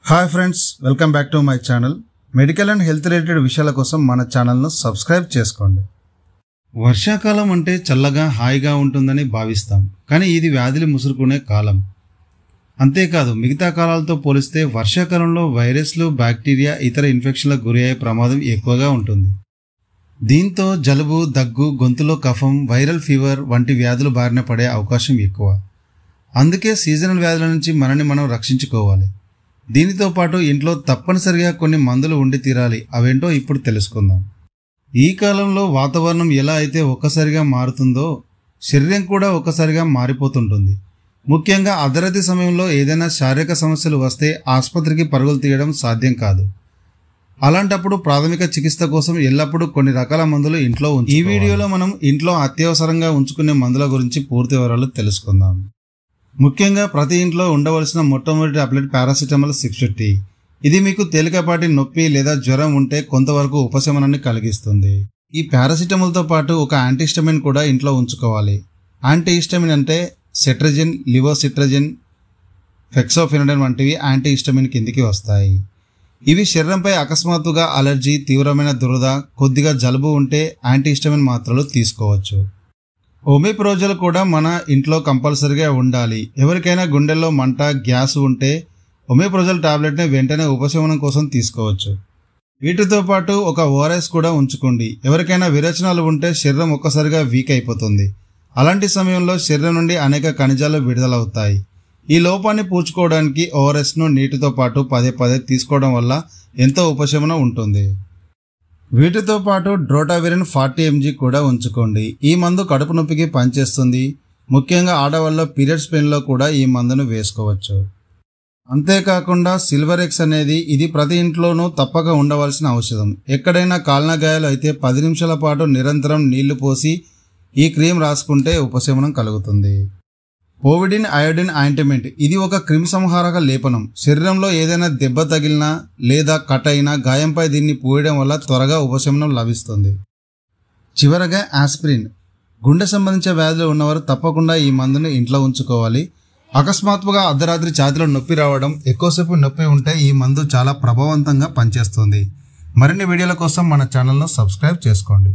Hi friends, welcome back to my channel. Medical and health related విషయాల కోసం మన ఛానల్ను సబ్స్క్రైబ్ చేసుకోండి. వర్షాకాలం అంటే చల్లగా హాయిగా ఉంటుందని భావిస్తాం, కానీ ఇది వ్యాధులు ముసురుకునే కాలం. అంతేకాదు, మిగతా కాలాలతో పోలిస్తే వర్షాకాలంలో వైరస్లు, బ్యాక్టీరియా, ఇతర ఇన్ఫెక్షన్లకు గురి అయ్యే ప్రమాదం ఎక్కువగా ఉంటుంది. దీంతో జలుబు, దగ్గు, గొంతులో కఫం, వైరల్ ఫీవర్ వంటి వ్యాధులు బారిన పడే అవకాశం ఎక్కువ. అందుకే సీజనల్ వ్యాధుల నుంచి మనని మనం రక్షించుకోవాలి. దీనితో పాటు ఇంట్లో తప్పనిసరిగా కొన్ని మందులు ఉండి తీరాలి. అవేంటో ఇప్పుడు తెలుసుకుందాం. ఈ కాలంలో వాతావరణం ఎలా అయితే ఒక్కసారిగా మారుతుందో శరీరం కూడా ఒక్కసారిగా మారిపోతుంటుంది. ముఖ్యంగా అర్ధరాత్రి సమయంలో ఏదైనా శారీరక సమస్యలు వస్తే ఆసుపత్రికి పరుగులు తీయడం సాధ్యం కాదు. అలాంటప్పుడు ప్రాథమిక చికిత్స కోసం ఎల్లప్పుడూ కొన్ని రకాల మందులు ఇంట్లో ఈ వీడియోలో మనం ఇంట్లో అత్యవసరంగా ఉంచుకునే మందుల గురించి పూర్తి వివరాలు తెలుసుకుందాం. ముఖ్యంగా ప్రతి ఇంట్లో ఉండవలసిన మొట్టమొదటి టాబ్లెట్ పారాసిటమాల్ 650. ఇది మీకు తేలికపాటి నొప్పి లేదా జ్వరం ఉంటే కొంతవరకు ఉపశమనాన్ని కలిగిస్తుంది. ఈ పారాసిటమాల్తో పాటు ఒక యాంటీహిస్టమిన్ కూడా ఇంట్లో ఉంచుకోవాలి. యాంటీహిస్టమిన్ అంటే సెట్రజిన్, లివోసిట్రజిన్, ఫెక్సోఫెనడైన్ వంటివి యాంటీహిస్టమిన్ కిందికి వస్తాయి. ఇవి శరీరంపై అకస్మాత్తుగా అలర్జీ, తీవ్రమైన దురద, కొద్దిగా జలుబు ఉంటే యాంటీహిస్టమిన్ మాత్రలు తీసుకోవచ్చు. ఒమిప్రోజల్ కూడా మన ఇంట్లో కంపల్సరీగా ఉండాలి. ఎవరికైనా గుండెల్లో మంట, గ్యాస్ ఉంటే ఒమిప్రోజల్ టాబ్లెట్ని వెంటనే ఉపశమనం కోసం తీసుకోవచ్చు. వీటితో పాటు ఒక ఓఆర్ఎస్ కూడా ఉంచుకోండి. ఎవరికైనా విరేచనాలు ఉంటే శరీరం ఒక్కసారిగా వీక్ అయిపోతుంది. అలాంటి సమయంలో శరీరం నుండి అనేక ఖనిజాలు విడుదలవుతాయి. ఈ లోపాన్ని పూడ్చుకోవడానికి ఓఆర్ఎస్ను నీటితో పాటు పదే పదే తీసుకోవడం వల్ల ఎంతో ఉపశమనం ఉంటుంది. వీటితో పాటు డ్రోటావిరిన్ 40 mg కూడా ఉంచుకోండి. ఈ మందు కడుపు నొప్పికి పనిచేస్తుంది. ముఖ్యంగా ఆడవాళ్ళలో పీరియడ్స్ పెయిన్లో కూడా ఈ మందును వేసుకోవచ్చు. అంతేకాకుండా సిల్వరెక్స్ అనేది ఇది ప్రతి ఇంట్లోనూ తప్పక ఉండవలసిన ఔషధం. ఎక్కడైనా కాలిన గాయాలు అయితే 10 నిమిషాల పాటు నిరంతరం నీళ్లు పోసి ఈ క్రీమ్ రాసుకుంటే ఉపశమనం కలుగుతుంది. పోవిడిన్ అయోడిన్ ఆయింట్మెంట్ ఇది ఒక క్రిమిసంహారక లేపనం. శరీరంలో ఏదైనా దెబ్బ తగిలినా లేదా కట్ అయినా గాయంపై దీన్ని పూయడం వల్ల త్వరగా ఉపశమనం లభిస్తుంది. చివరగా ఆస్పిరిన్. గుండె సంబంధించిన వ్యాధులు ఉన్నవారు తప్పకుండా ఈ మందును ఇంట్లో ఉంచుకోవాలి. అకస్మాత్తుగా అర్ధరాత్రి ఛాతీలో నొప్పి రావడం, ఎక్కువసేపు నొప్పి ఉంటే ఈ మందు చాలా ప్రభావవంతంగా పనిచేస్తుంది. మరిన్ని వీడియోల కోసం మన ఛానల్ను సబ్స్క్రైబ్ చేసుకోండి.